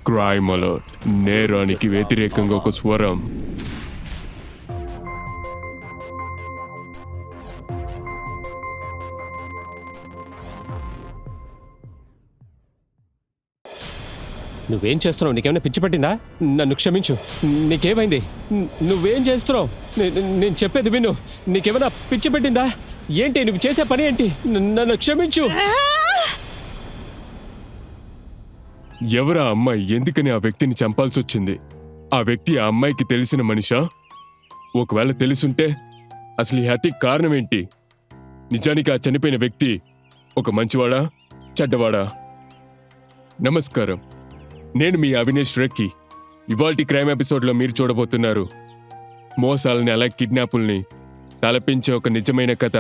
Crime alert, నేరానికి వ్యతిరేకంగా ఒక స్వరం. నువ్వేం చేస్తున్నావు? నీకేమైనా పిచ్చి పట్టిందా? నన్ను క్షమించు. నీకేమైంది? నువ్వేం చేస్తున్నావు? నేను చెప్పేది విను. నీకేమైనా పిచ్చి పట్టిందా? ఏంటి నువ్వు చేసే పని ఏంటి? నన్ను క్షమించు. ఎవరా అమ్మాయి? ఎందుకని ఆ వ్యక్తిని చంపాల్సి వచ్చింది? ఆ వ్యక్తి ఆ అమ్మాయికి తెలిసిన మనిషా? ఒకవేళ తెలుసుంటే అసలు ఈ హత్యకి కారణం ఏంటి? నిజానికి ఆ చనిపోయిన వ్యక్తి ఒక మంచివాడా, చెడ్డవాడా? నమస్కారం, నేను మీ అవినేష్ రెడ్డి. ఇవాల్టి క్రైమ్ ఎపిసోడ్లో మీరు చూడబోతున్నారు మోసాలని, అలా కిడ్నాపుల్ని తలపించే ఒక నిజమైన కథ.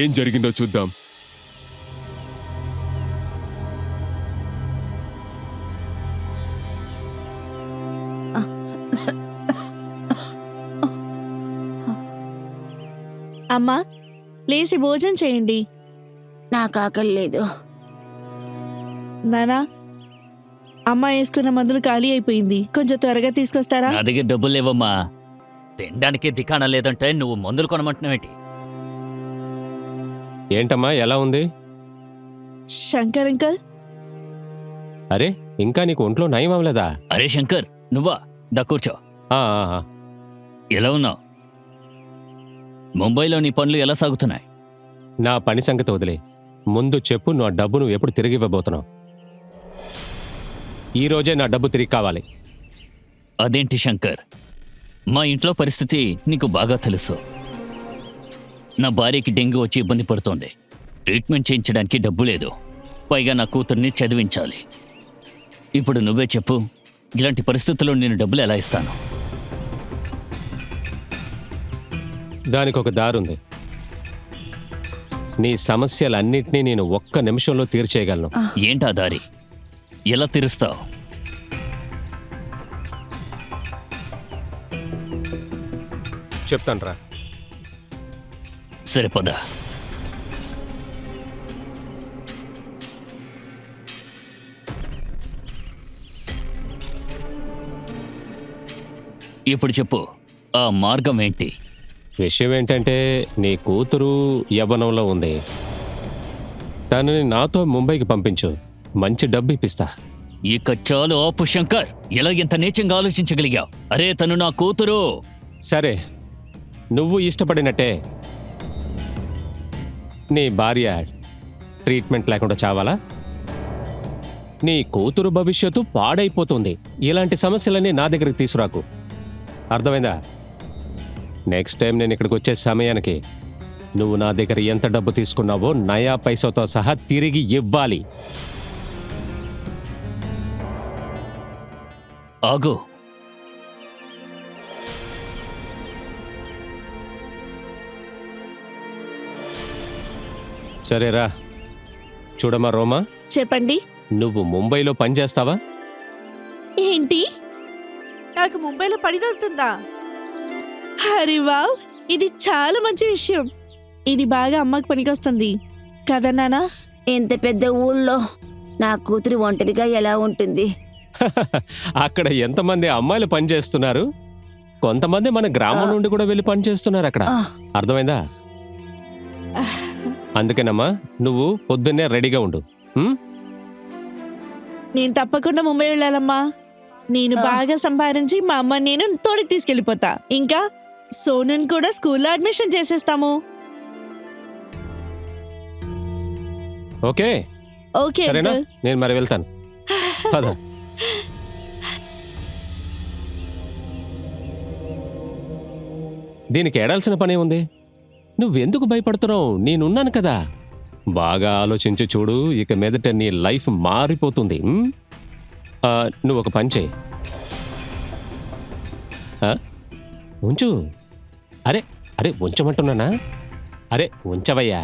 ఏం జరిగిందో చూద్దాం. అమ్మా, లేచి భోజనం చేయండి. నాకు ఆకలి లేదు. నానా, అమ్మ వేసుకున్న మందులు ఖాళీ అయిపోయింది, కొంచెం త్వరగా తీసుకొస్తారా? నా దగ్గర డబ్బులు లేవమ్మా. తినడానికి దికాణం లేదంటే నువ్వు మందులు కొనమంటున్నావేంటి? ఏంటమ్మా, ఎలా ఉంది? శంకర్ అంకల్, అరే, ఇంకా నీకు ఒంట్లో నయం అవ్వలేదా? అరే శంకర్, నువ్వా? దా కూర్చో. ఆ, ఆ, ఆ. ఎలా ఉన్నావు? ముంబైలో నీ పనులు ఎలా సాగుతున్నాయి? నా పని సంగతి వదిలే. ముందు చెప్పు, నా డబ్బు నువ్వు ఎప్పుడు తిరిగి ఇవ్వబోతున్నావు? ఈ రోజే నా డబ్బు తిరిగి కావాలి. అదేంటి శంకర్, మా ఇంట్లో పరిస్థితి నీకు బాగా తెలుసు. నా భార్యకి డెంగ్యూ వచ్చి ఇబ్బంది పడుతోంది. ట్రీట్మెంట్ చేయించడానికి డబ్బు లేదు. పైగా నా కూతుర్ని చదివించాలి. ఇప్పుడు నువ్వే చెప్పు, ఇలాంటి పరిస్థితుల్లో నేను డబ్బులు ఎలా ఇస్తాను? దానికి ఒక దారుంది. నీ సమస్యలన్నింటినీ నేను ఒక్క నిమిషంలో తీర్చేయగలను. ఏంటా దారి? ఎలా తీరుస్తావు? చెప్తానురా. సరే పద. ఇప్పుడు చెప్పు, ఆ మార్గం ఏంటి? విషయం ఏంటంటే, నీ కూతురు యవ్వనంలో ఉంది. తనని నాతో ముంబైకి పంపించు, మంచి డబ్బు ఇప్పిస్తా. ఇక చాలు ఆపు శంకర్. ఎలా ఇంత నీచంగా ఆలోచించగలిగావు? అరే, తను నా కూతురు. సరే, నువ్వు ఇష్టపడినట్టే నీ భార్య ట్రీట్మెంట్ లేకుండా చావాలా? నీ కూతురు భవిష్యత్తు పాడైపోతుంది. ఇలాంటి సమస్యలన్నీ నా దగ్గరికి తీసుకురాకు, అర్థమైందా? నెక్స్ట్ టైం నేను ఇక్కడికి వచ్చే సమయానికి నువ్వు నా దగ్గర ఎంత డబ్బు తీసుకున్నావో నయా పైసతో సహా తిరిగి ఇవ్వాలి. ఆగు. సరేరా. చూడమ్మా రోమా, చెప్పండి. నువ్వు ముంబైలో పని చేస్తావా? ఏంటి, నాకు ముంబైలో పని దొరుకుతుందా? హరి వావ్, ఇది చాలా మంచి విషయం. ఇది బాగా అమ్మకి పనికొస్తుంది కదా నానా? ఇంత పెద్ద ఊళ్ళో నా కూతురు ఒంటరిగా ఎలా ఉంటుంది? అక్కడ ఎంతమంది అమ్మాయిలు పని చేస్తున్నారు. కొంతమంది మన గ్రామం నుండి కూడా వెళ్ళి పని చేస్తున్నారు అక్కడ, అర్థమైందా? అందుకేనమ్మా, నువ్వు పొద్దున్నే రెడీగా ఉండు. నేను తప్పకుండా ముంబై వెళ్ళాలమ్మా. నేను బాగా సంపాదించి మా అమ్మ నేను తోడికి తీసుకెళ్ళిపోతా. ఇంకా సోనన్ కూడా స్కూల్లో అడ్మిషన్ చేసేస్తాము. ఓకే ఓకే సరేనా? అంకుల్. నేను మరి వెళ్తాను. పద. దీనికి ఏడాల్సిన పనే ఉంది. నువ్వెందుకు భయపడుతున్నావు? నేనున్నాను కదా. బాగా ఆలోచించి చూడు, ఇక మీదట నీ లైఫ్ మారిపోతుంది. నువ్వు ఒక పని చేయి. ఉంచు. అరే అరే ఉంచమంటున్నానా? అరే ఉంచవయ్యా.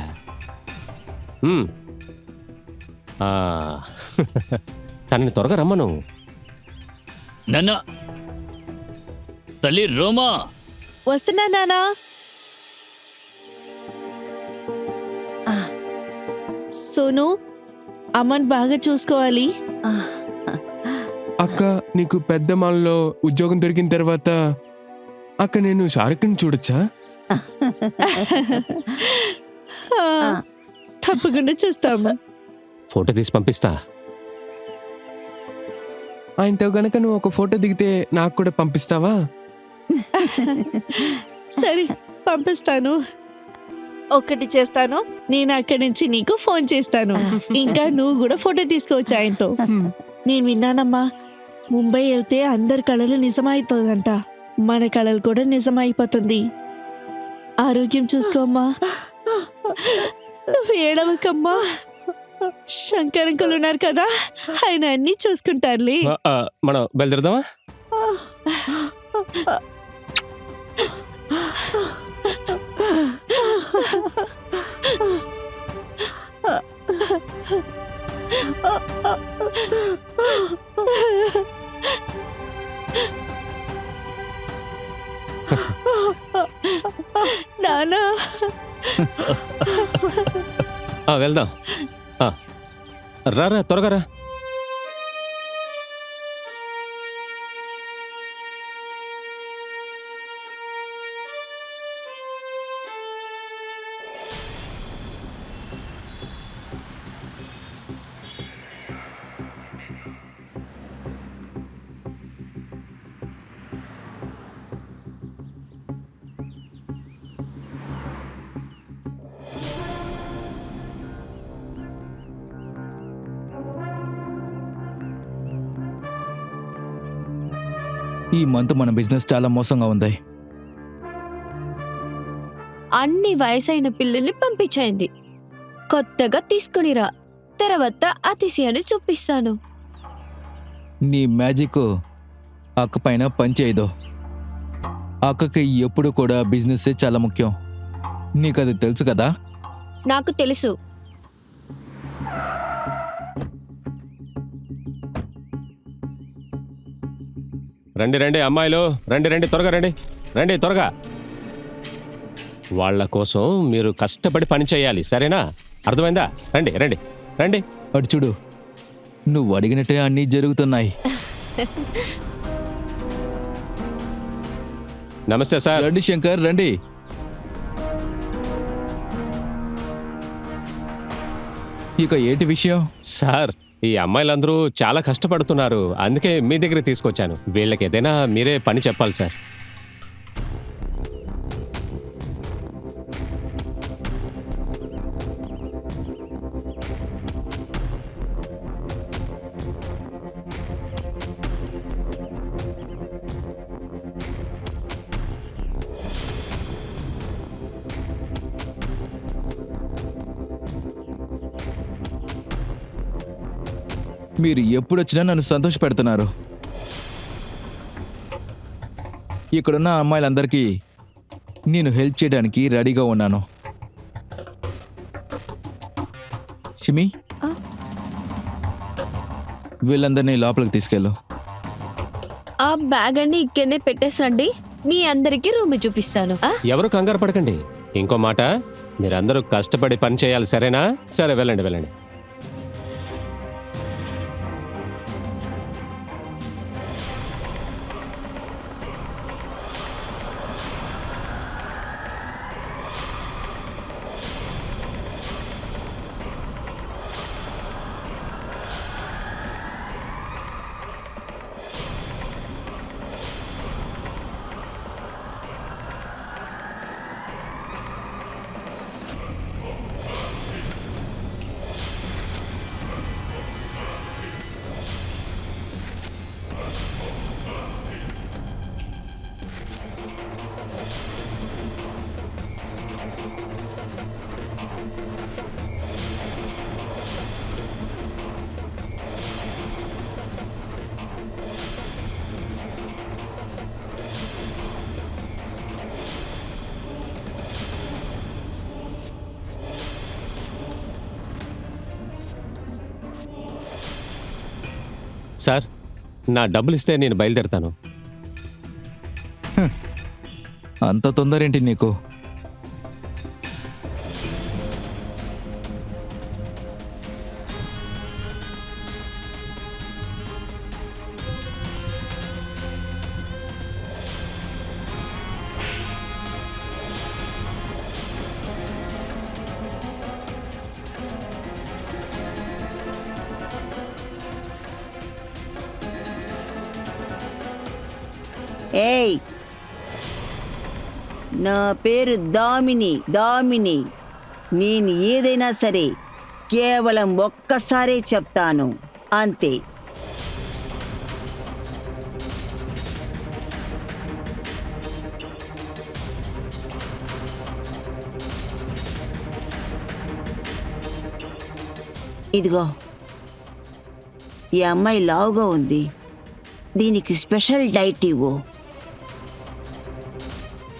తనని త్వరగా రమ్మను. నన్న తల్లి రోమా, వస్తున్నా నానా. సోను, అమ్మని బాగా చూసుకోవాలి. అక్క నీకు పెద్ద మాల్లో ఉద్యోగం దొరికిన తర్వాత అక్క నేను షారుఖ్ని చూడొచ్చా? ఆ, తప్పకుండా చూస్తాము. ఫోటో తీసి పంపిస్తా. ఆయనతో గనక నువ్వు ఒక ఫోటో దిగితే నాకు కూడా పంపిస్తావా? సరే, పంపిస్తాను. ఒకటి చేస్తాను, నేను అక్కడి నుంచి నీకు ఫోన్ చేస్తాను. ఇంకా నువ్వు కూడా ఫోటో తీసుకోవచ్చు ఆయనతో. నేను విన్నానమ్మా, ముంబై వెళ్తే అందరి కళలు నిజమైతుందంట. మన కళలు కూడా నిజమైపోతుంది. ఆరోగ్యం చూసుకోమ్మా, నువ్వు ఏడవకమ్మా. శంకర్ అంకుల్ ఉన్నారు కదా, ఆయన అన్ని చూసుకుంటారులే. మనం బయలుదేరదామా? నానా, వెళ్దాం. రారా, త్వరగా రా. ఈ మంత్ మన బిజినెస్ చాలా మోసంగా ఉంది. అన్ని వయసైన పిల్లల్ని పంపించేయండి. కొత్తగా తీసుకునిరా, తర్వాత అతిశయాన్ని చూపిస్తాను. నీ మ్యాజిక్ అక్క పైన పనిచేయదు. అక్కకి ఎప్పుడు కూడా బిజినెస్ చాలా ముఖ్యం. నీకు అది తెలుసు కదా? నాకు తెలుసు. రండి రండి అమ్మాయిలు, రండి రండి, త్వరగా రండి, రండి త్వరగా. వాళ్ళ కోసం మీరు కష్టపడి పని చేయాలి, సరేనా? అర్థమైందా? రండి రండి రండి. అటు చూడు, నువ్వు అడిగినట్టే అన్నీ జరుగుతున్నాయి. నమస్తే సార్. రండి శంకర్, రండి. ఇక ఏంటి విషయం? సార్, ఈ అమ్మాయిలందరూ చాలా కష్టపడుతున్నారు, అందుకే మీ దగ్గర తీసుకొచ్చాను. వీళ్ళకి ఏదైనా మీరే పని చెప్పాలి సార్. మీరు ఎప్పుడొచ్చినా నన్ను సంతోషపెడుతున్నారు. ఇక్కడున్న అమ్మాయిలందరికీ నేను హెల్ప్ చేయడానికి రెడీగా ఉన్నాను. షిమి, వీళ్ళందరినీ లోపలికి తీసుకెళ్ళు. ఆ బ్యాగ్ అన్ని ఇక్కడనే పెట్టేసండి. మీ అందరికీ రూమ్ చూపిస్తాను. ఎవరు కంగారు పడకండి. ఇంకో మాట, మీరందరూ కష్టపడి పని చేయాలి, సరేనా? సరే, వెళ్ళండి వెళ్ళండి. సార్, నా డబ్బులు ఇస్తే నేను బయలుదేరుతాను. అంత తొందరేంటి నీకు? ఏయ్, నా పేరు దామిని. నేను ఏదైనా సరే కేవలం ఒక్కసారే చెప్తాను, అంతే. ఇదిగో, ఈ అమ్మాయి లావుగా ఉంది, దీనికి స్పెషల్ డైట్ ఇవ్వు.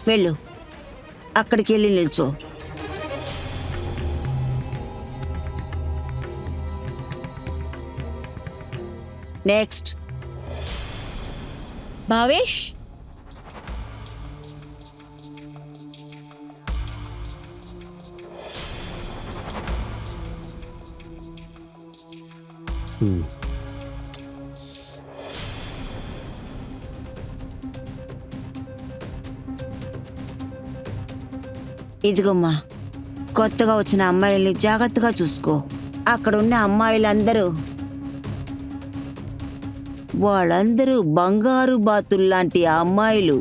వెళ్ళు, అక్కడికి వెళ్ళి నిల్చో. నెక్స్ట్. భావేష్, ఇదిగోమ్మా, కొత్తగా వచ్చిన అమ్మాయిల్ని జాగ్రత్తగా చూసుకో. అక్కడున్న అమ్మాయిలందరూ వాళ్ళందరూ బంగారు బాతుల్లాంటి అమ్మాయిలు.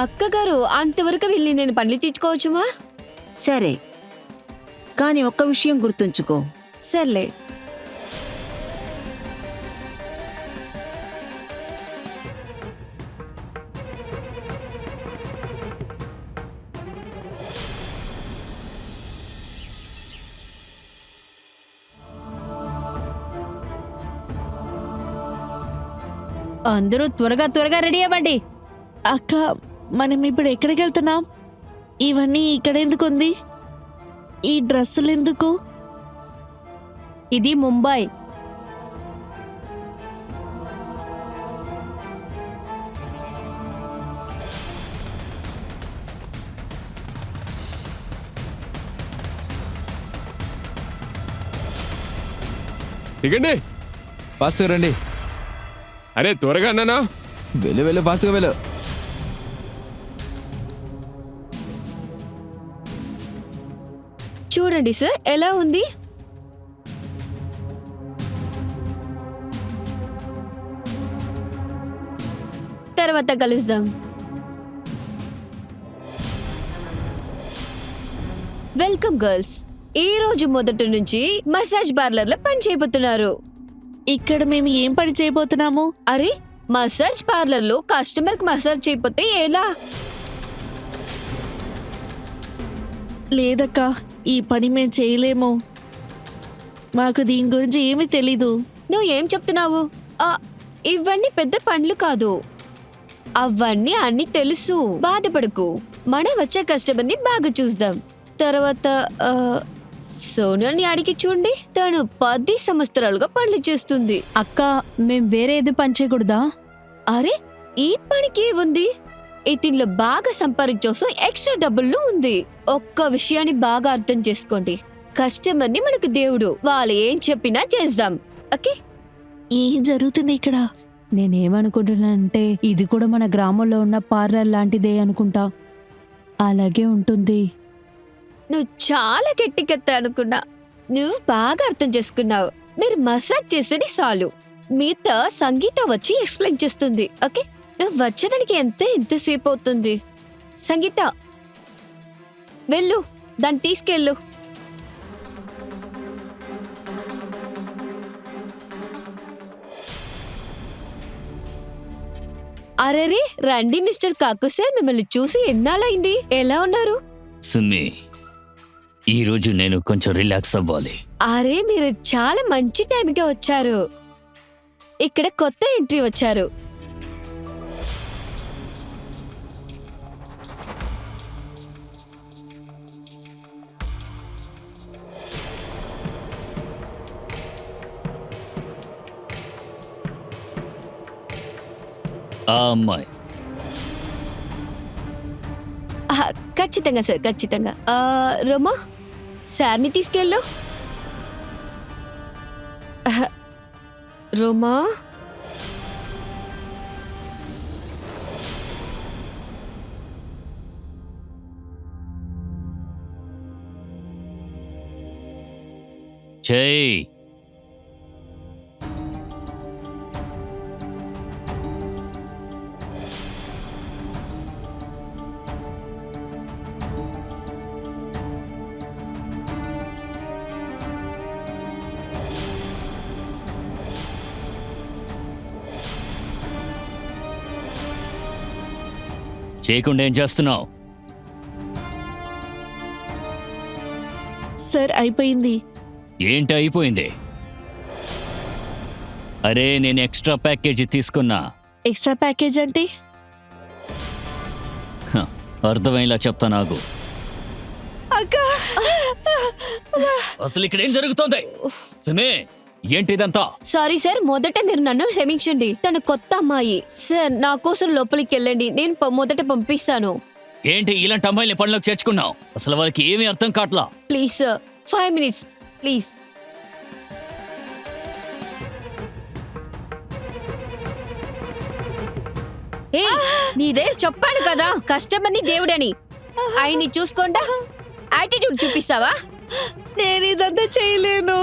అక్కగారు అంతవరకు వెళ్ళి నేను పనులు తీర్చుకోవచ్చుమా? సరే, కానీ ఒక్క విషయం గుర్తుంచుకో. సర్లే. అందరూ త్వరగా రెడీ అవ్వండి. అక్క, మనం ఇప్పుడు ఎక్కడికి వెళ్తున్నాం? ఇవన్నీ ఇక్కడ ఎందుకు ఉంది? ఈ డ్రెస్సులు ఎందుకు? ఇది ముంబై. దిగండి. ఫాస్ట్గా రండి. అరే త్వరగా అన్నానా? వెళ్ళు, ఫాస్ట్గా వెళ్ళు. చూడండి సార్, ఎలా ఉంది? తర్వాత కలుద్దాం. Welcome girls. ఈ రోజు మొదటి నుంచి మసాజ్ పార్లర్ లో పని చేయబోతున్నారు. ఇక్కడ మేము ఏం పని చేయబోతున్నాము? అరే, మసాజ్ పార్లర్ లో కస్టమర్ కి మసాజ్ చేయకపోతే ఎలా? లేదక్క, ఈ పని మేము చేయలేము. మాకు దీని గురించి ఏమీ తెలీదు. నువ్వు ఏం చెప్తున్నావు? ఇవన్నీ పెద్ద పనులు కాదు, అవన్నీ అన్ని తెలుసు. బాధపడకు, మన వచ్చే కస్టమర్ ని బాగా చూద్దాం. తర్వాత సోనాని అడిగి చూడండి, తను 10 సంవత్సరాలుగా పనులు చేస్తుంది. అక్క, మేం వేరే ఏది పని చేయకూడదా? అరే, ఈ పనికి ఉంది. ఇతనిలో బాగా సంపాదించోసం ఎక్స్ట్రా డబ్బులు ఉంది. ఒక్క విషయాన్ని బాగా అర్థం చేసుకోండి, కస్టమర్ ని మనకు దేవుడు, వాళ్ళు ఏం చెప్పినా చేద్దాం. ఓకే? ఏం జరుగుతుంది ఇక్కడ? నేనేమనుకుంటున్నానంటే ఇది కూడా మన గ్రామంలో ఉన్న పార్లర్ లాంటిదే అనుకుంటా. అలాగే ఉంటుంది. నువ్వు చాలా గట్టికెత్తా అనుకున్నా. నువ్వు బాగా అర్థం చేసుకున్నావు. మీరు మసాజ్ చేసేది చాలు, మిగతా సంగీత వచ్చి ఎక్స్ప్లెయిన్ చేస్తుంది. ఓకే? నువ్వు వచ్చేదానికి ఎంతసేపు అవుతుంది? సంగీత, వెళ్ళు, దాన్ని తీసుకెళ్ళు. అరెరే, రండి మిస్టర్ కాకు సార్, మిమ్మల్ని చూసి ఎన్నాళ్ళైంది. ఎలా ఉన్నారు? సుమి, ఈరోజు నేను కొంచెం రిలాక్స్ అవ్వాలి. అరే, మీరు చాలా మంచి టైంగా వచ్చారు. ఇక్కడ కొత్త ఎంట్రీ వచ్చారు. ఆ అమ్మాయి ఖచ్చితంగా సార్, ఖచ్చితంగా. రోమా, సార్ని తీసుకెళ్ళు. రోమా, చెయ్. చేయకుండా ఏం చేస్తున్నావు? సార్ అయిపోయింది. ఏంటి అయిపోయింది? అరే నేను ఎక్స్ట్రా ప్యాకేజీ తీసుకున్నా. ఎక్స్ట్రా ప్యాకేజ్ అంటే? హ, అర్థమయ్యేలా చెప్తా నాకు. అక్క అసలు ఇక్కడ ఏం జరుగుతోంది? సిమే, ఏంటిదంతా? సారీ సార్, మొదట మీరు నన్ను క్షమించండి. తన కొత్త అమ్మాయి. సార్ నా కోసం లోపలికి వెళ్ళండి, నేను మొదట పంపిస్తాను. ఏంటి ఇలాంటి అమ్మాయిని పనిలోకి చేర్చుకున్నావు? అసలు వాళ్ళకి ఏమీ అర్థం కావట్లా. Please sir, 5 minutes please. ఏ నీదే చెప్పాను కదా, కస్టమర్ని దేవుడని. ఆయన్ని చూసుకోండా యాటిట్యూడ్ చూపిస్తావా? నేను ఇదంతా చేయలేను.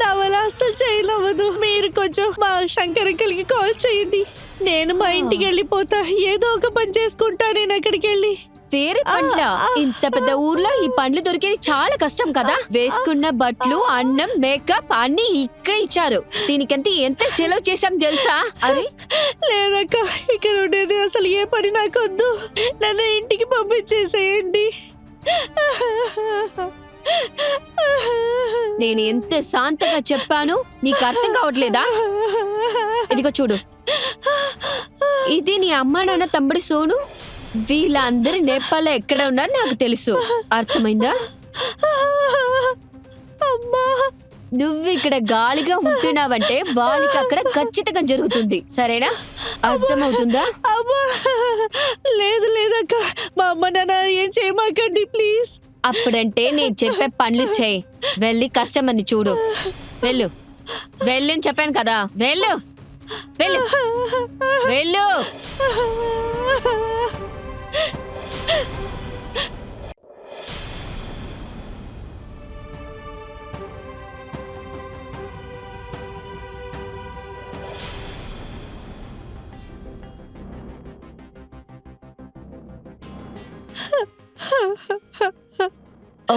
నా వల్ల అస్సలు చేయలేవదు. మీరు కొంచెం మా శంకర్ అంకుల్కి కాల్ చేయండి. నేను మా ఇంటికి వెళ్ళిపోతా. ఏదో ఒక పని చేసుకుంటా నేను అక్కడికి వెళ్ళి. వేరే పండ్ల? ఇంత పెద్ద ఊర్లో ఈ పండ్లు దొరికేది చాలా కష్టం కదా. వేసుకున్న బట్టలు, అన్నం, మేకప్ అన్ని ఇక్కడ ఇచ్చారు. దీనికంతా ఎంత సెలవు చేశాం తెలుసా? అరే లేదక్క, ఇక్కడ ఉండేది అసలు ఏ పని నాకొద్దు. నన్ను ఇంటికి పంపించేసేయండి. నేను ఎంత శాంతంగా చెప్పాను, నీకు అర్థం కావట్లేదా? ఇదిగో చూడు, ఇది నీ అమ్మా నాన్న తమ్ముడు సోను. వీళ్ళందరూ నేపాల్లో ఎక్కడ ఉన్నారో నాకు తెలుసు. అర్థమైందా? నువ్వు ఇక్కడ గాలిగా ఉంటున్నావంటే వాళ్ళకి అక్కడ ఖచ్చితంగా జరుగుతుంది. సరేనా? అర్థమవుతుందా? లేదు లేదక్క, మా అమ్మ నాన్న ఏం చేయమాకండి ప్లీజ్. అప్పుడంటే నేను చెప్పే పనులు చేయి. వెళ్ళి కస్టమర్ని చూడు. వెళ్ళు వెళ్ళు అని చెప్పాను కదా. వెళ్ళు వెళ్ళు వెళ్ళు.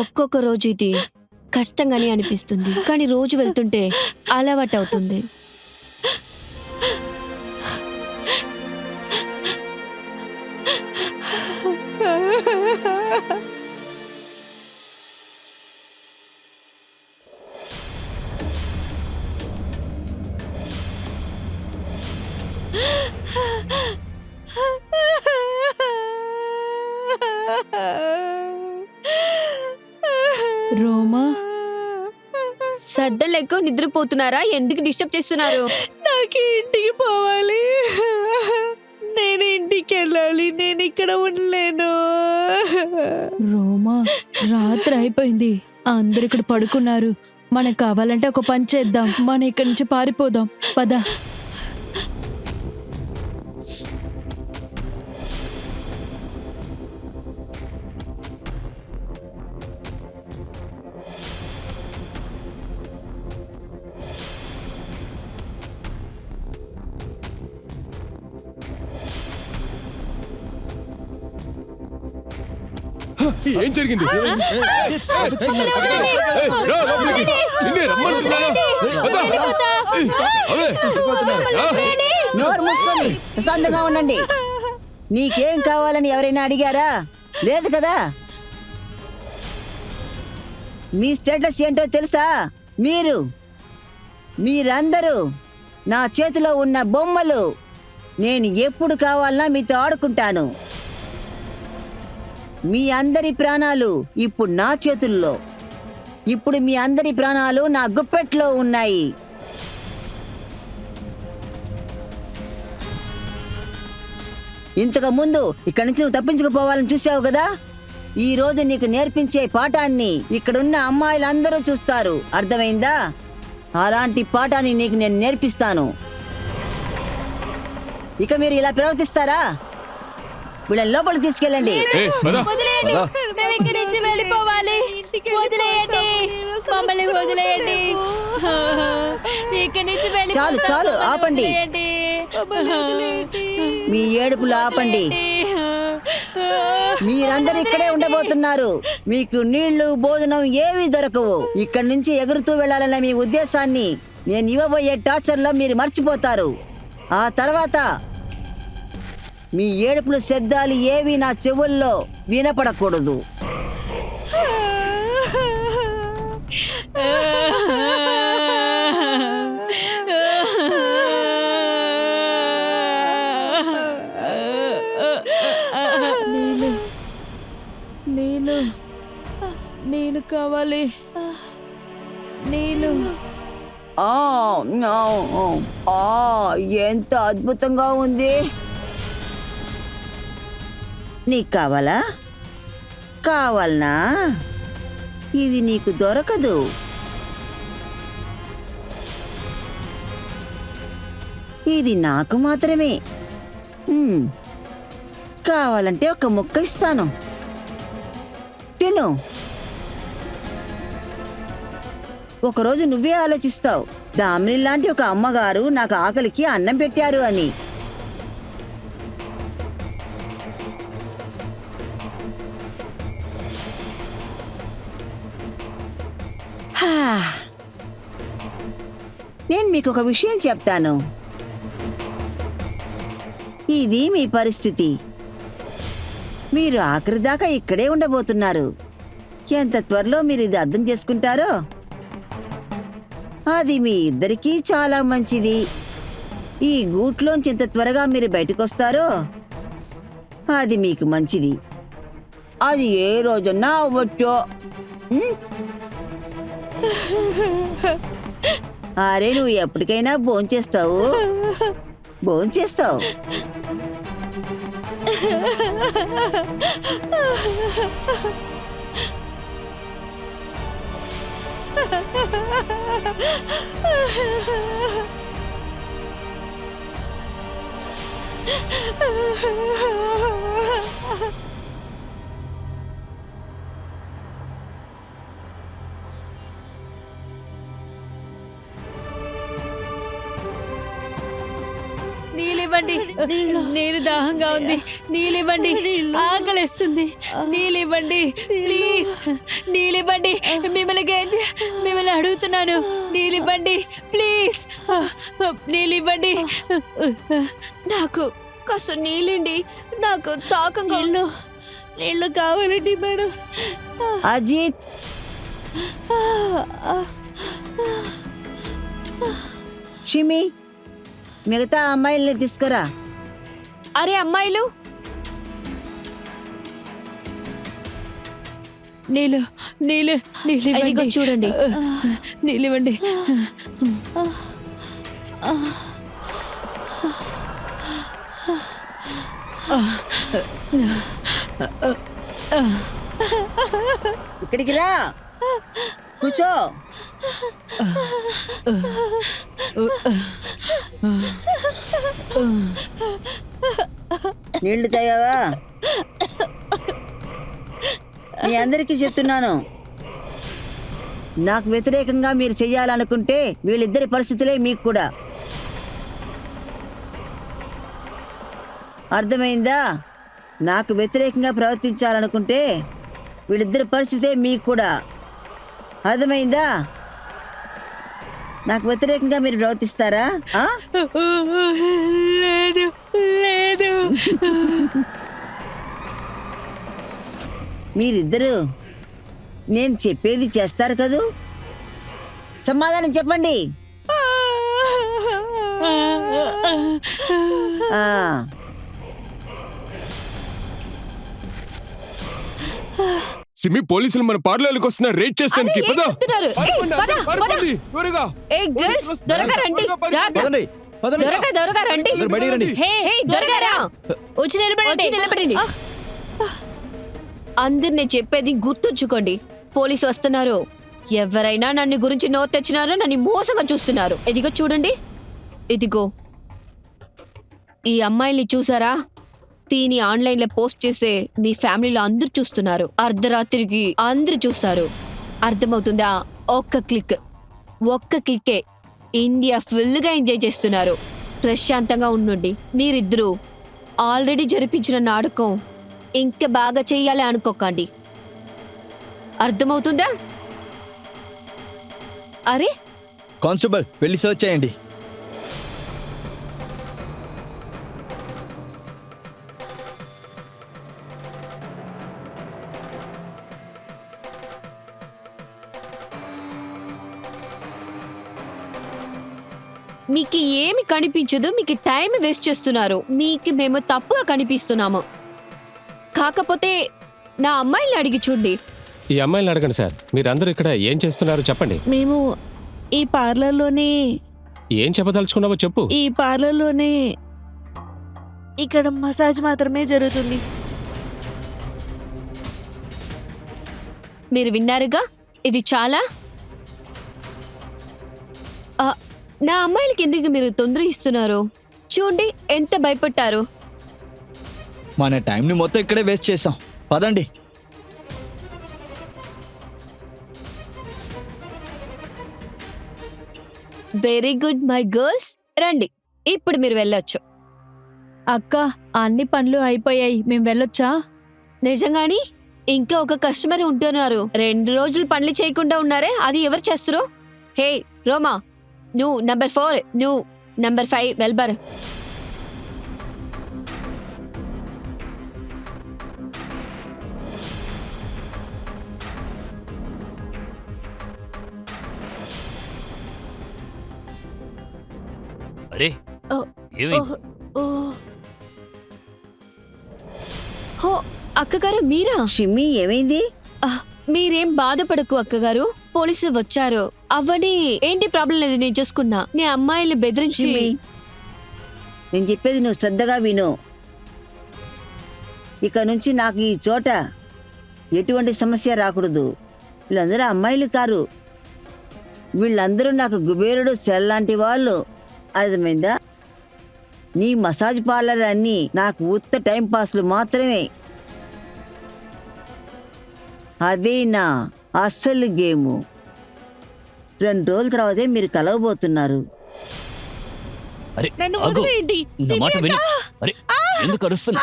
ఒక్కొక్క రోజు ఇది కష్టంగానే అనిపిస్తుంది, కానీ రోజు వెళ్తుంటే అలవాటు అవుతుంది. రోమా, సద్దలేక నిద్రపోతున్నారా? ఎందుకు డిస్టర్బ్ చేస్తున్నారు? నాకు ఇంటికి పోవాలి. నేను ఇంటికి వెళ్ళాలి. నేను ఇక్కడ ఉండలేను. రోమా, రాత్రి అయిపోయింది. అందరు ఇక్కడ పడుకున్నారు. మనకు కావాలంటే ఒక పని చేద్దాం. మనం ఇక్కడి నుంచి పారిపోదాం. పద. ఏం జరిగింది? రా లోపలికి. నిన్నే రమ్మంటున్నానా? అవే. నోరు మూసుకొని ప్రశాంతంగా ఉండండి. నీకేం కావాలని ఎవరైనా అడిగారా? లేదు కదా. మీ స్టేటస్ ఏంటో తెలుసా? మీరందరూ నా చేతిలో ఉన్న బొమ్మలు. నేను ఎప్పుడు కావాలన్నా మీతో ఆడుకుంటాను. మీ అందరి ప్రాణాలు ఇప్పుడు నా చేతుల్లో. ఇప్పుడు మీ అందరి ప్రాణాలు నా గుప్పెట్లో ఉన్నాయి. ఇంతకు ముందు ఇక్కడి నుంచి నువ్వు తప్పించుకుపోవాలని చూసావు కదా. ఈ రోజు నీకు నేర్పించే పాఠాన్ని ఇక్కడున్న అమ్మాయిలందరూ చూస్తారు. అర్థమైందా? అలాంటి పాఠాన్ని నీకు నేను నేర్పిస్తాను. ఇక మీరు ఇలా ప్రవర్తిస్తారా? వీళ్ళని లోపలికి తీసుకెళ్ళండి. మేము ఇక్కడి నుంచి వెళ్ళిపోవాలి. వదిలేయండి, మమ్మల్ని వదిలేయండి. ఇక్కడి నుంచి చాలు చాలు, ఆపండి. మీ ఏడుపులు ఆపండి. మీరందరూ ఇక్కడే ఉండబోతున్నారు. మీకు నీళ్లు, భోజనం ఏమీ దొరకవు. ఇక్కడి నుంచి ఎగురుతూ వెళ్ళాలన్న మీ ఉద్దేశాన్ని నేను ఇవ్వబోయే టార్చర్లో మీరు మర్చిపోతారు. ఆ తర్వాత మీ ఏడుపుల శబ్దాలు ఏవి నా చెవుల్లో వినపడకూడదు. నీళ్ళు నీళ్ళు కావాలి, నీళ్ళు. ఎంత అద్భుతంగా ఉంది. నీకు కావాలా? కావాలనా? ఇది నీకు దొరకదు. ఇది నాకు మాత్రమే. కావాలంటే ఒక ముక్క ఇస్తాను, తిను. ఒకరోజు నువ్వే ఆలోచిస్తావు, దామిని లాంటి ఒక అమ్మగారు నాకు ఆకలికి అన్నం పెట్టారు అని. నేను మీకు ఒక విషయం చెప్తాను. ఇది మీ పరిస్థితి. మీరు ఆఖరి దాకా ఇక్కడే ఉండబోతున్నారు. ఎంత త్వరలో మీరు ఇది అర్థం చేసుకుంటారో అది మీ ఇద్దరికీ చాలా మంచిది. ఈ గూట్లోంచి ఎంత త్వరగా మీరు బయటకు వస్తారో అది మీకు మంచిది. అది ఏ రోజున్నా అవ్వచ్చు. అరే, నువ్వు ఎప్పటికైనా భోంచేస్తావు. నీళ్ళివ్వండి, నీళ్ళు దాహంగా ఉంది. నీళ్ళివ్వండి, ఆకలిస్తుంది. నీళ్ళివ్వండి ప్లీజ్, నీళ్ళివ్వండి. మిమ్మల్ని అడుగుతున్నాను, నీళ్ళివ్వండి ప్లీజ్, నీళ్ళివ్వండి. నాకు కాస్త నీళ్ళండి, నాకు తాకంగా. నీళ్ళు కావాలండి మేడం. అజిత్, షిమి, మిగతా అమ్మాయిల్ని తీసుకురా. అరే అమ్మాయిలు, నీళ్ళు నీళ్ళు ఇదిగో నీళ్ళివ్వండి, చూడండి. నీళ్ళివ్వండి. ఇక్కడికి రా, కూర్చో. నీళ్లు తాగావా? మీ అందరికీ చెప్తున్నాను, నాకు వ్యతిరేకంగా మీరు చెయ్యాలనుకుంటే వీళ్ళిద్దరి పరిస్థితులే మీకు కూడా. అర్థమైందా? నాకు వ్యతిరేకంగా ప్రవర్తించాలనుకుంటే వీళ్ళిద్దరి పరిస్థితే మీకు కూడా. అర్థమైందా? నాకు వ్యతిరేకంగా మీరు ప్రవర్తిస్తారా? లేదు లేదు. మీరిద్దరూ నేను చెప్పేది చేస్తారు కదూ? సమాధానం చెప్పండి. సిమి, పోలీసులు మన పార్లర్లకు వస్తున్నారు రేట్ చేస్తానికి. అరే, ఏం చెప్తున్నారు? త్వరగా ఏయ్ గర్ల్స్, త్వరగా రండి. త్వరగా రండి. హే త్వరగా రా. వచ్చి నిలబడండి. అందరినీ చెప్పేది గుర్తుంచుకోండి. పోలీసు వస్తున్నారు. ఎవరైనా నన్ను గురించి నోరు తెచ్చినారో నన్ను మోసంగా చూస్తున్నారు. ఇదిగో చూడండి, ఇదిగో ఈ అమ్మాయిని చూసారా? దీని ఆన్లైన్లో పోస్ట్ చేసే మీ ఫ్యామిలీలో అందరూ చూస్తున్నారు. అర్ధరాత్రికి అందరూ చూస్తారు. అర్థమవుతుందా? ఒక్క క్లిక్కే ఇండియా ఫుల్గా ఎంజాయ్ చేస్తున్నారు. ప్రశాంతంగా ఉండండి. మీరిద్దరూ ఆల్రెడీ జరిపించిన నాటకం ఇంకా బాగా చెయ్యాలి అనుకోకండి. అర్థమవుతుందా? అరే కానిస్టేబుల్, వెళ్ళి సర్చ్ చేయండి. మీకు ఏమి కనిపించదు, మీకు టైం వేస్ట్ చేస్తున్నారు. మీకు మేము తప్పుగా కనిపిస్తున్నాము. కాకపోతే నా అమ్మాయిని అడిగి చూడండి. ఈ అమ్మాయిని అడగండి సార్. మీరందరూ ఇక్కడ ఏం చేస్తున్నారు చెప్పండి. మేము ఈ పార్లర్లోనే ఏం చెప్పదలుచుకున్నావో చెప్పు. ఈ పార్లర్లోనే ఇక్కడ మసాజ్ మాత్రమే జరుగుతుంది. మీరు విన్నారుగా, ఇది చాలా నా అమ్మాయిలకి ఎందుకు మీరు తొందర ఇస్తున్నారు? చూడండి ఎంత భయపడ్డారు. మన టైంని మొత్తం ఇక్కడే వేస్ట్ చేసాం. పదండి. వెరీ గుడ్ మై గర్ల్స్, రండి, ఇప్పుడు మీరు వెళ్ళొచ్చు. అక్క, అన్ని పనులు అయిపోయాయి, మేము వెళ్ళొచ్చా? నిజంగాని ఇంకా ఒక కస్టమర్ ఉంటున్నారు. 2 రోజులు పనులు చేయకుండా ఉన్నారే, అది ఎవరు చేస్తారు? హే రోమా, నువ్వు నంబర్ 4, నువ్వు నంబర్ 5 వెల్బర్. అరే ఓ, ఏమైంది? ఓ, హో అక్కగారు మీరా? షిమ్మి ఏమైంది? మీరేం బాధపడకు అక్కగారు, పోలీసు వచ్చారు. అవని ఏంటి ప్రాబ్లం లేదు, నేను చూసుకున్నా. నీ అమ్మాయిని బెదిరించి షిమ్మి, నేను చెప్పేది నువ్వు శ్రద్ధగా విను. ఇక నుంచి నాకు ఈ చోట ఎటువంటి సమస్య రాకూడదు. వీళ్ళందరూ అమ్మాయిలు కారు. వీళ్ళందరూ నాకు కుబేరుడు సెల్ లాంటి వాళ్ళు. అర్థమైందా? నీ మసాజ్ పార్లర్ అన్నీ నాకు ఉత్త టైం పాస్లు మాత్రమే. అదే నా అస్సలు గేము. 2 రోజుల తర్వాతే మీరు కలవబోతున్నారు. అరే నన్ను ఆగు. వదిలేయండి. నా మాట సిమి విను. అక్క! అరే ఎందుకు అరుస్తున్నా?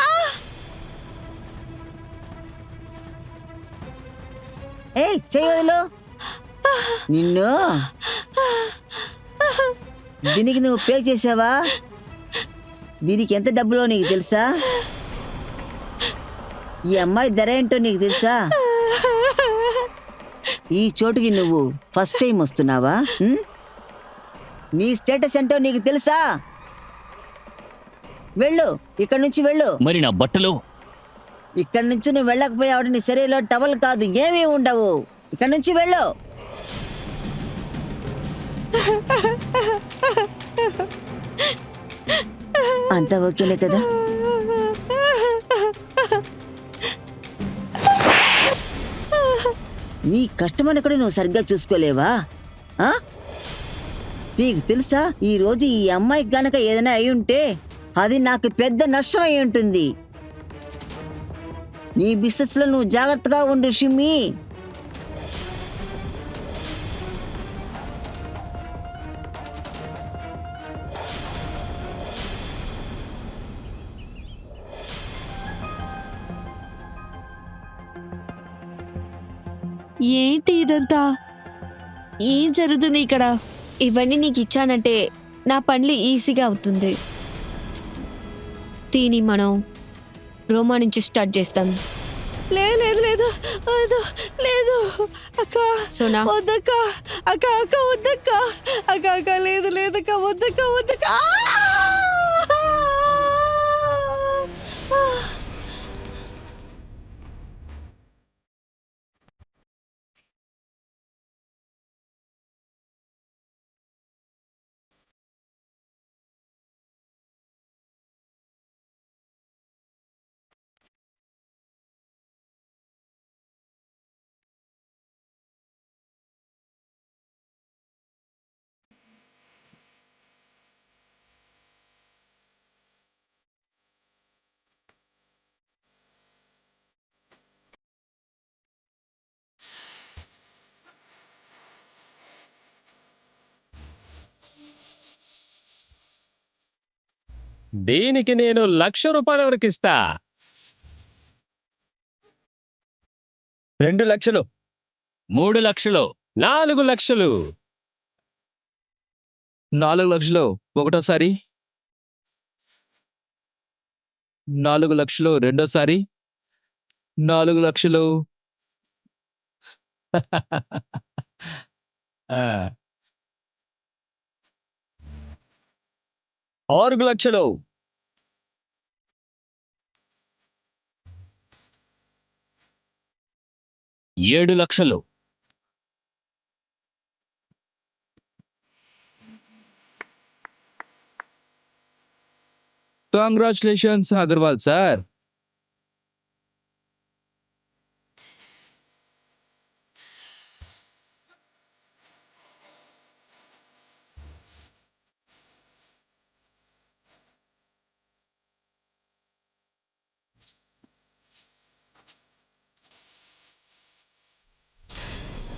ఏయ్ చేయవదులు నిన్ను. దీనికి నువ్వు పే చేసావా? దీనికి ఎంత డబ్బులో నీకు తెలుసా? ఈ అమ్మాయి ధర ఏంటో నీకు తెలుసా? ఈ చోటుకి నువ్వు ఫస్ట్ టైం వస్తున్నావా? నీ స్టేటస్ ఏంటో నీకు తెలుసా? వెళ్ళు, ఇక్కడి నుంచి వెళ్ళు. మరి నా బట్టలు? ఇక్కడి నుంచి నువ్వు వెళ్ళకపోయావు. నీ శరీరంలో టవల్ కాదు, ఏమీ ఉండవు. ఇక్కడి నుంచి వెళ్ళు. అంతా ఓకేలే కదా? నీ కస్టమర్ కూడా నువ్వు సరిగ్గా చూసుకోలేవా? ఆ? నీకు తెలుసా, ఈ రోజు ఈ అమ్మాయికి గనక ఏదైనా అయి ఉంటే అది నాకు పెద్ద నష్టం అయి ఉంటుంది. నీ బిజినెస్ లో నువ్వు జాగ్రత్తగా ఉండు షిమ్మి. ఏంటి ఇదంతా? ఏం జరుగుతుంది ఇక్కడ? ఇవన్నీ నీకు ఇచ్చానంటే నా పనులు ఈజీగా అవుతుంది. దీని మనం రోమా నుంచి స్టార్ట్ చేస్తాం. లేదు లేదు లేదు వద్దు, లేదు అక్క, సోనా. వద్దక్క, అక్క అక్క వద్దక్క, అక్క అక్క లేదు లేదక్క, వద్దక్క వద్దక్క. దీనికి నేను 1,00,000 రూపాయల వరకు ఇస్తా. 2 లక్షలు. 3 లక్షలు. 4 లక్షలు. 4 లక్షలు ఒకటోసారి, 4 లక్షలు రెండోసారి, 4 లక్షలు. ఆ, 6 లక్షలు. 7 లక్షలు. 'Congratulations Agarwal sir.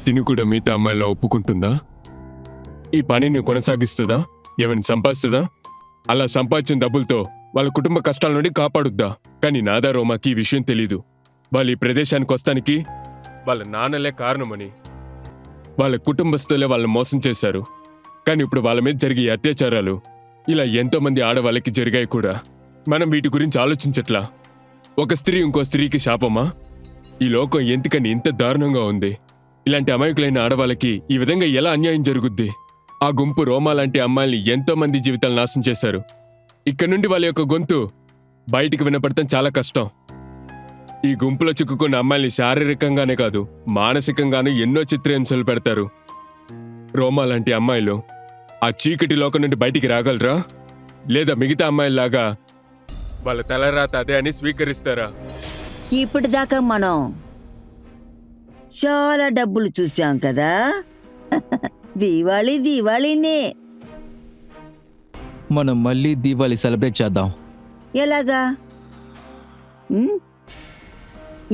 తిని కూడా మిగతా అమ్మాయిలా ఒప్పుకుంటుందా? ఈ పనిని కొనసాగిస్తుందా? ఏమైనా సంపాదిస్తుందా? అలా సంపాదించిన డబ్బులతో వాళ్ళ కుటుంబ కష్టాల నుండి కాపాడుద్దా? కానీ నాదా రోమాకి ఈ విషయం తెలీదు. వాళ్ళు ఈ ప్రదేశానికి వస్తానికి వాళ్ళ నాన్నలే కారణమని. వాళ్ళ కుటుంబస్తులే వాళ్ళని మోసం చేశారు. కానీ ఇప్పుడు వాళ్ళ మీద జరిగే అత్యాచారాలు ఇలా ఎంతో మంది ఆడవాళ్ళకి జరిగాయి కూడా. మనం వీటి గురించి ఆలోచించట్లా. ఒక స్త్రీ ఇంకో స్త్రీకి శాపమా? ఈ లోకం ఎందుకని ఇంత దారుణంగా ఉంది? ఇలాంటి అమాయకులైన ఆడవాళ్ళకి ఈ విధంగా ఎలా అన్యాయం జరుగుద్ది? ఆ గుంపు రోమా లాంటి అమ్మాయిల్ని ఎంతో మంది జీవితాలు నాశనం చేశారు. ఇక్కడ నుండి వాళ్ళ యొక్క గొంతు బయటికి వినపడటం చాలా కష్టం. ఈ గుంపులో చిక్కుకున్న అమ్మాయిల్ని శారీరకంగానే కాదు మానసికంగానూ ఎన్నో చిత్రహింసలు పెడతారు. రోమా లాంటి అమ్మాయిలు ఆ చీకటి లోకం నుండి బయటికి రాగలరా? లేదా మిగతా అమ్మాయిల్లాగా వాళ్ళ తలరాత అదే అని స్వీకరిస్తారా? ఇప్పటిదాకా మనం చాలా డబ్బులు చూసాం కదా. దీవాళీనే. మనం మళ్ళీ దీపావళి సెలబ్రేట్ చేద్దాం. ఎలాగా? ఉమ్?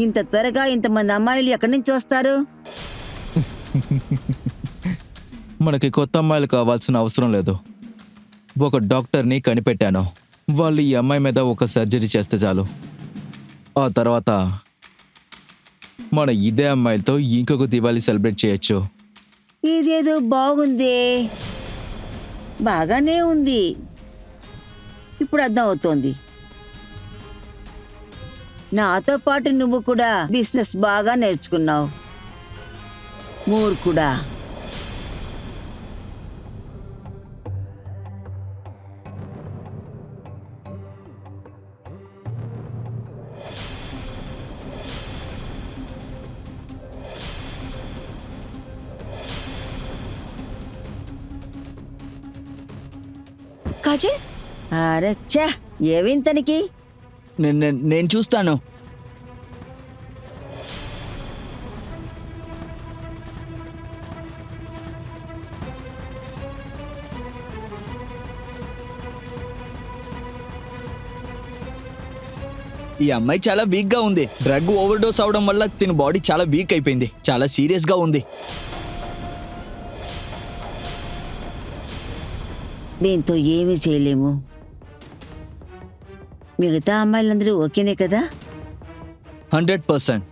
ఇంత త్వరగా ఇంతమంది అమ్మాయిలు ఎక్కడి నుంచి వస్తారు? మనకి కొత్త అమ్మాయిలు కావాల్సిన అవసరం లేదు. ఒక డాక్టర్ని కనిపెట్టాను. వాళ్ళు ఈ అమ్మాయి మీద ఒక సర్జరీ చేస్తే చాలు. ఆ తర్వాత మన ఇదే అమ్మాయిలతో ఇంకొక దివాళీ సెలబ్రేట్ చేయొచ్చు. ఇదేదో బాగుంది, బాగానే ఉంది. ఇప్పుడు అర్థం అవుతోంది. నాతో పాటు నువ్వు కూడా బిజినెస్ బాగా నేర్చుకున్నావు. మూర్ఖుడా. కాజల్, అరచ్చా, ఏవింతనికి? నేను చూస్తాను. ఈ అమ్మాయి చాలా వీక్ గా ఉంది. డ్రగ్ ఓవర్ డోస్ అవడం వల్ల తిన బాడీ చాలా వీక్ అయిపోయింది. చాలా సీరియస్ గా ఉంది. దీంతో ఏమీ చేయలేము. మిగతా అమ్మాయిలందరూ ఓకేనే కదా? 100%.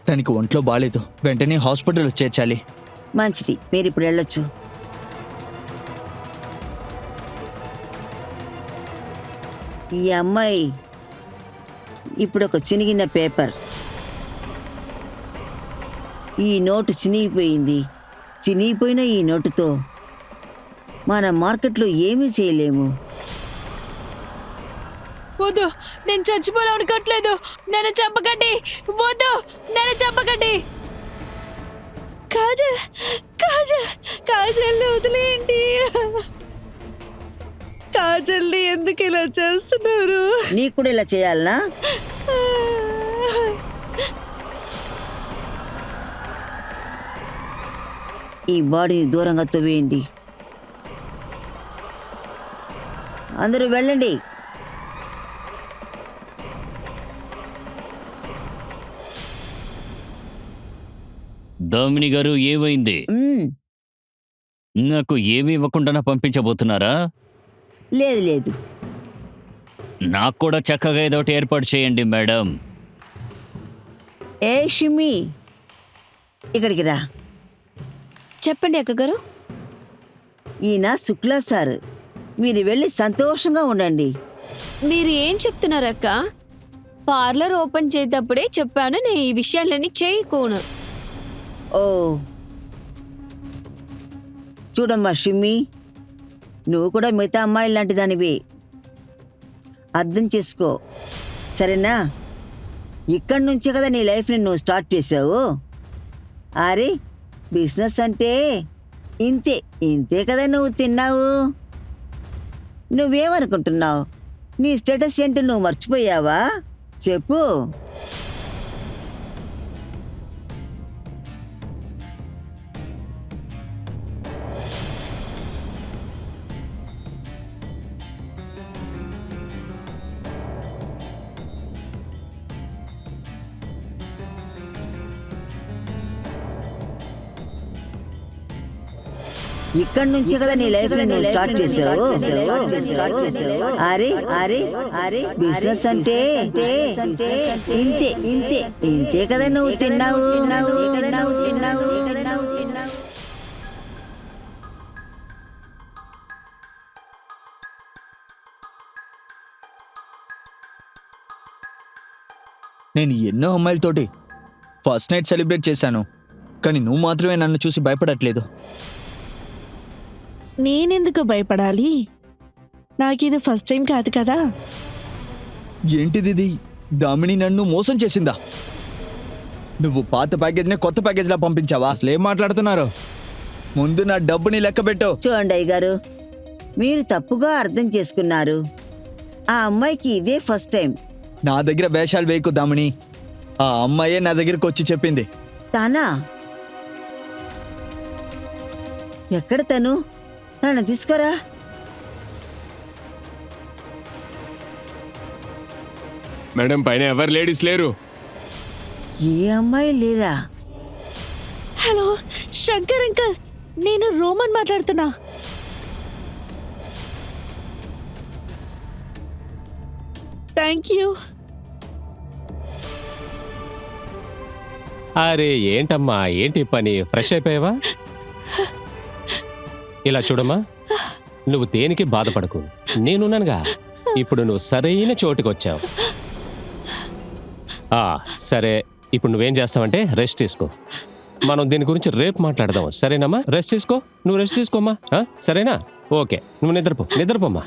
తనకి ఒంట్లో బాగాలేదు. వెంటనే హాస్పిటల్ చేర్చాలి. మంచిది, మీరు ఇప్పుడు వెళ్ళొచ్చు. ఈ అమ్మాయి ఇప్పుడు ఒక చినిగిన పేపర్. ఈ నోటు చినిగిపోయింది. చినిగిపోయిన ఈ నోటుతో మన మార్కెట్లో ఏమీ చేయలేము. వద్దు, నేను చచ్చిపోవాలనుకోవట్లేదు. నన్ను చంపకండి. వద్దు, నన్ను చంపకండి. కాజల్, కాజల్, కాజల్ని వదిలేయండి. కాజల్ని ఎందుకు ఇలా చేస్తున్నారు? నీకు కూడా ఇలా చేయాలనా? ఈ బాడీని దూరంగా తవ్వేయండి. అందరూ వెళ్ళండి. దామిని గారు, ఏమైంది? నాకు ఏమీ ఇవ్వకుండా పంపించబోతున్నారా? లేదు లేదు, నాకు కూడా చక్కగా ఏదో ఒకటి ఏర్పాటు చేయండి మేడం. ఏ షిమి, ఇక్కడికి రా. చెప్పండి అక్కగారు. ఈయన శుక్లా సార్, మీరు వెళ్ళి సంతోషంగా ఉండండి. మీరు ఏం చెప్తున్నారక్క? పార్లర్ ఓపెన్ చేసేటప్పుడే చెప్పాను నేను ఈ విషయాలన్నీ చేయకూడదు. ఓ చూడమ్మా షిమ్మి, నువ్వు కూడా మిగతా అమ్మాయిలు లాంటి దానివి. అర్థం చేసుకో, సరేనా? ఇక్కడి నుంచే కదా నీ లైఫ్ని నువ్వు స్టార్ట్ చేసావు. అరే బిజినెస్ అంటే ఇంతే ఇంతే కదా నువ్వు తిన్నావు. నువ్వేమనుకుంటున్నావు? నీ స్టేటస్ ఏంటి నువ్వు మర్చిపోయావా? చెప్పు. ఇక్కడి నుంచే కదా నీ లైఫ్ నువ్వు స్టార్ట్ చేసావు. అరే బిజినెస్ అంటే ఇంతే ఇంతే ఇంతే కదా నువ్వు తిన్నావు. నేను ఎన్నో అమ్మాయిలతోటి ఫస్ట్ నైట్ సెలబ్రేట్ చేశాను, కానీ నువ్వు మాత్రమే నన్ను చూసి భయపడట్లేదు. నేనెందుకు భయపడాలి? నాకు ఇది ఫస్ట్ టైం కాదు కదా. ఏంటిది? దామిని నన్ను మోసం చేసిందా? నువ్వు పాత ప్యాకేజ్నే కొత్త ప్యాకేజ్లా పంపించావా? అసలు ఏం మాట్లాడుతున్నారు? ముందు నా డబ్బుని లెక్క పెట్టు. చూడండి అయ్య గారు, మీరు తప్పుగా అర్థం చేసుకున్నారు. ఆ అమ్మాయికి ఇదే ఫస్ట్ టైం. నా దగ్గర వేషాలు వేయకు దామిని. ఆ అమ్మాయే నా దగ్గరికి వచ్చి చెప్పింది. తానా? ఎక్కడ తను? తనని తీసుకురా. మేడం పైన ఎవరు లేడీస్ లేరు. ఏ అమ్మాయి లేరా? హలో శంకర్ అంకల్, నేను రోమన్ మాట్లాడుతున్నా. Thank you. అరే ఏంటమ్మా, ఏంటి పని? ఫ్రెష్ అయిపోయావా? ఇలా చూడమ్మా, నువ్వు దేనికి బాధపడకు, నేనున్నానుగా. ఇప్పుడు నువ్వు సరైన చోటుకి వచ్చావు. సరే, ఇప్పుడు నువ్వేం చేస్తావంటే రెస్ట్ తీసుకో. మనం దీని గురించి రేపు మాట్లాడదాం, సరేనమ్మా? రెస్ట్ తీసుకో, నువ్వు రెస్ట్ తీసుకోమ్మా. సరేనా? ఓకే, నువ్వు నిద్రపోమ్మా.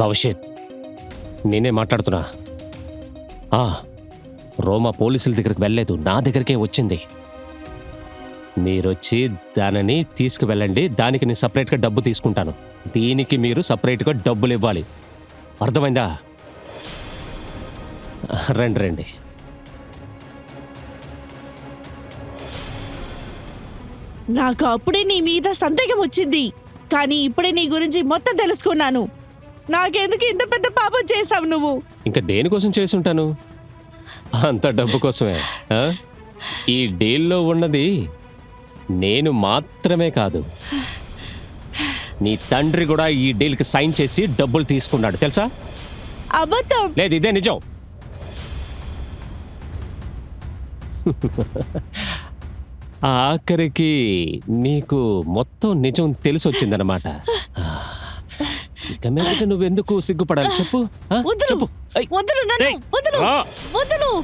భవిష్యత్ నేనే మాట్లాడుతున్నా. రోమా పోలీసుల దగ్గరికి వెళ్ళలేదు, నా దగ్గరికే వచ్చింది. మీరొచ్చి దానిని తీసుకువెళ్ళండి, దానికి నేను సపరేట్గా డబ్బు తీసుకుంటాను. దీనికి మీరు సపరేట్గా డబ్బులు ఇవ్వాలి, అర్థమైందా? రండి. నాకు అప్పుడే నీ మీద సందేహం వచ్చింది, కానీ ఇప్పుడే నీ గురించి మొత్తం తెలుసుకున్నాను. నాకెందుకు ఇంత పెద్ద పాపం చేశావు నువ్వు? ఇంకా దేనికోసం చేసుంటాను? అంత డబ్బు కోసమే. ఈ డీల్లో ఉన్నది నేను మాత్రమే కాదు, నీ తండ్రి కూడా ఈ డీల్కి సైన్ చేసి డబ్బులు తీసుకున్నాడు, తెలుసా? అబద్ధం. లేదు, ఇదే నిజం. ఆఖరికి నీకు మొత్తం నిజం తెలిసి వచ్చిందనమాట. ఇక మీదట నువ్వెందుకు సిగ్గుపడాలి చెప్పు? చెప్పు.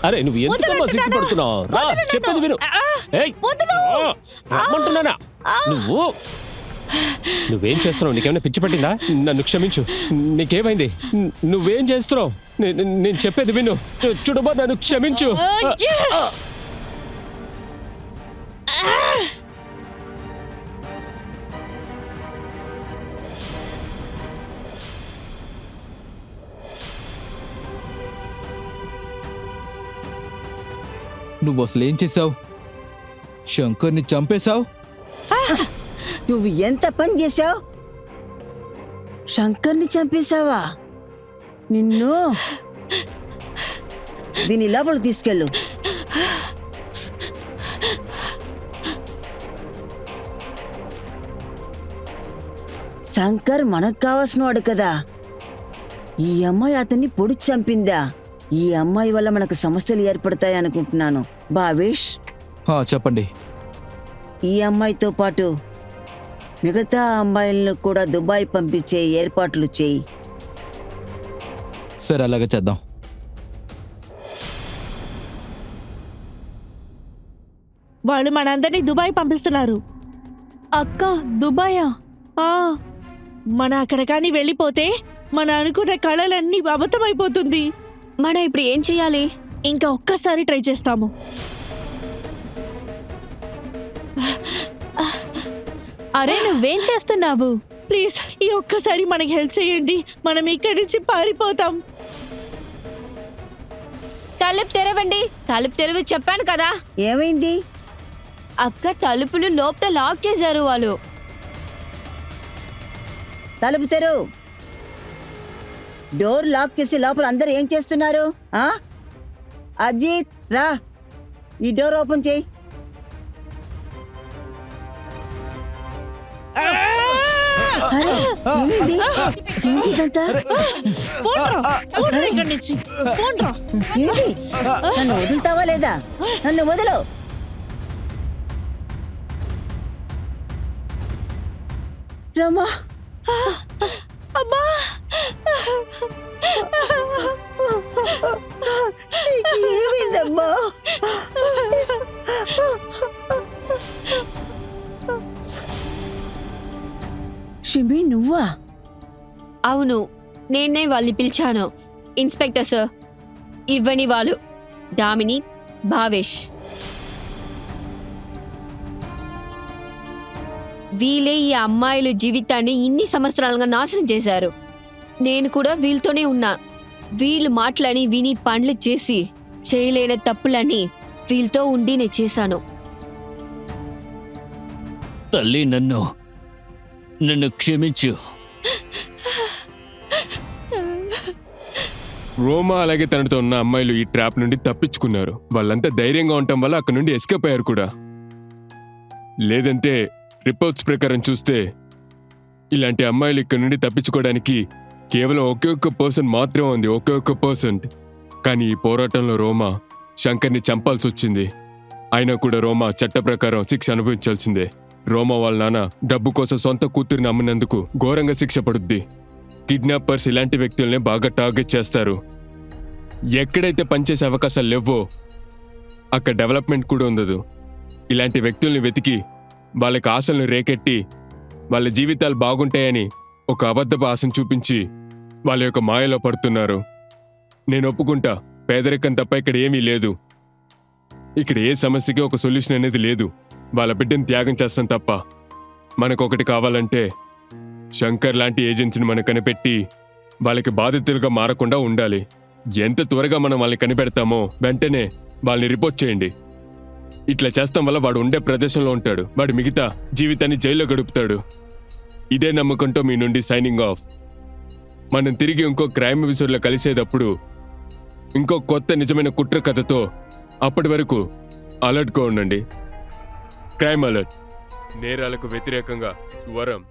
అరే నువ్వు ఎందుకమ్మా సిగ్గుపడుతున్నావు? చెప్పేది విను. రమ్మంటున్నానా? నువ్వేం చేస్తున్నావు? నీకేమైనా పిచ్చి పట్టిందా? నన్ను క్షమించు. నీకేమైంది? నువ్వేం చేస్తున్నావు? నేను చెప్పేది విను. చూడబా, నన్ను క్షమించు. నువ్వు అసలు ఏం చేసావు? శంకర్ని చంపేశావు. నువ్వు ఎంత పని చేశావు? శంకర్ని చంపేశావా? నిన్ను దీని లోపలికి తీసుకెళ్ళు. శంకర్ మనకు కావాల్సిన వాడు కదా. ఈ అమ్మాయి అతన్ని పొడి చంపిందా? ఈ అమ్మాయి వల్ల మనకు సమస్యలు ఏర్పడతాయి అనుకుంటున్నాను. భావేష్, చెప్పండి. ఈ అమ్మాయితో పాటు మిగతా అమ్మాయిలను కూడా దుబాయ్ పంపించే ఏర్పాట్లు చేయి. సరే అలాగే చేద్దాం. వాళ్ళు మనందరినీ దుబాయ్ పంపిస్తున్నారు. అక్క దుబాయా? ఆ, మన అక్కడ కానీ వెళ్ళిపోతే మన అనుకున్న కళలన్నీ అబద్ధమైపోతుంది. మనం ఇప్పుడు ఏం చెయ్యాలి? ఇంకా ఒక్కసారి ట్రై చేస్తాము. అరే నువ్వేం చేస్తున్నావు? ప్లీజ్ ఈ ఒక్కసారి మనకి హెల్ప్ చేయండి. మనం ఇక్కడి నుంచి పారిపోతాం. తలుపు తెరవండి. తలుపు తెరవి చెప్పాను కదా. ఏమైంది? అక్క తలుపులు లోపల లాక్ చేశారు వాళ్ళు. తలుపు తెరు. డోర్ లాక్ చేసి లోపల అందరూ ఏం చేస్తున్నారు? అజిత్ రా, ఈ డోర్ ఓపెన్ చేయి. అరే, ఏమైంది? ఏంటి ఇదంతా? పోండ్రా ఇక్కడి నుంచి. పోండ్రా. ఏంటి? నన్ను వదులుతావా లేదా? నన్ను వదలు. రమా, అమ్మా, ఏమైందమ్మా? షిమి, నువ్వా? అవును, నేనే వాళ్ళని పిలిచాను. ఇన్స్పెక్టర్ సార్, ఇవ్వని వాళ్ళు దామిని, భావేష్. వీళ్ళే ఈ అమ్మాయిల జీవితాన్ని ఇన్ని సంవత్సరాలుగా నాశనం చేశారు. నేను కూడా వీళ్ళతోనే ఉన్నా. వీళ్ళు మాటలని విని పనులు చేసి చేయలేని తప్పులని వీళ్ళతో ఉండి నేను చేశాను. తల్లి, నన్ను క్షమించు. రోమా అలాగే తనతో ఉన్న అమ్మాయిలు ఈ ట్రాప్ నుండి తప్పించుకున్నారు. వాళ్ళంతా ధైర్యంగా ఉండటం వల్ల అక్కడి నుండి ఎస్కేప్ అయ్యారు కూడా. లేదంటే రిపోర్ట్స్ ప్రకారం చూస్తే ఇలాంటి అమ్మాయిలు ఇక్కడ నుండి తప్పించుకోవడానికి కేవలం ఒకే ఒక్క పర్సన్ మాత్రమే ఉంది. ఒకే ఒక్క పర్సన్. కానీ ఈ పోరాటంలో రోమా శంకర్ని చంపాల్సి వచ్చింది. అయినా కూడా రోమా చట్ట ప్రకారం శిక్ష అనుభవించాల్సిందే. రోమా వాళ్ళ నాన్న డబ్బు కోసం సొంత కూతురిని అమ్మినందుకు ఘోరంగా శిక్ష పడుద్ది. కిడ్నాపర్స్ ఇలాంటి వ్యక్తుల్ని బాగా టార్గెట్ చేస్తారు. ఎక్కడైతే పనిచేసే అవకాశాలు లేవో అక్కడ డెవలప్మెంట్ కూడా ఉండదు. ఇలాంటి వ్యక్తుల్ని వెతికి వాళ్ళకి ఆశలను రేకెట్టి వాళ్ళ జీవితాలు బాగుంటాయని ఒక అబద్ధపు ఆశను చూపించి వాళ్ళ యొక్క మాయలో పడుతున్నారు. నేను ఒప్పుకుంటా, పేదరికం తప్ప ఇక్కడ ఏమీ లేదు. ఇక్కడ ఏ సమస్యకి ఒక సొల్యూషన్ అనేది లేదు. వాళ్ళ బిడ్డను త్యాగం చేస్తాం తప్ప. మనకొకటి కావాలంటే శంకర్ లాంటి ఏజెన్సీని మనం కనిపెట్టి వాళ్ళకి బాధితులుగా మారకుండా ఉండాలి. ఎంత త్వరగా మనం వాళ్ళని కనిపెడతామో వెంటనే వాళ్ళని రిపోర్ట్ చేయండి. ఇట్లా చేస్తాం వల్ల వాడు ఉండే ప్రదేశంలో ఉంటాడు. వాడు మిగతా జీవితాన్ని జైల్లో గడుపుతాడు. ఇదే నమ్మకంతో మీ నుండి సైనింగ్ ఆఫ్. మనం తిరిగి ఇంకో క్రైమ్ ఎపిసోడ్లో కలిసేటప్పుడు ఇంకో కొత్త నిజమైన కుట్ర కథతో. అప్పటి వరకు అలర్ట్గా ఉండండి. Crime alert. నేరాలకు వ్యతిరేకంగా స్వరం.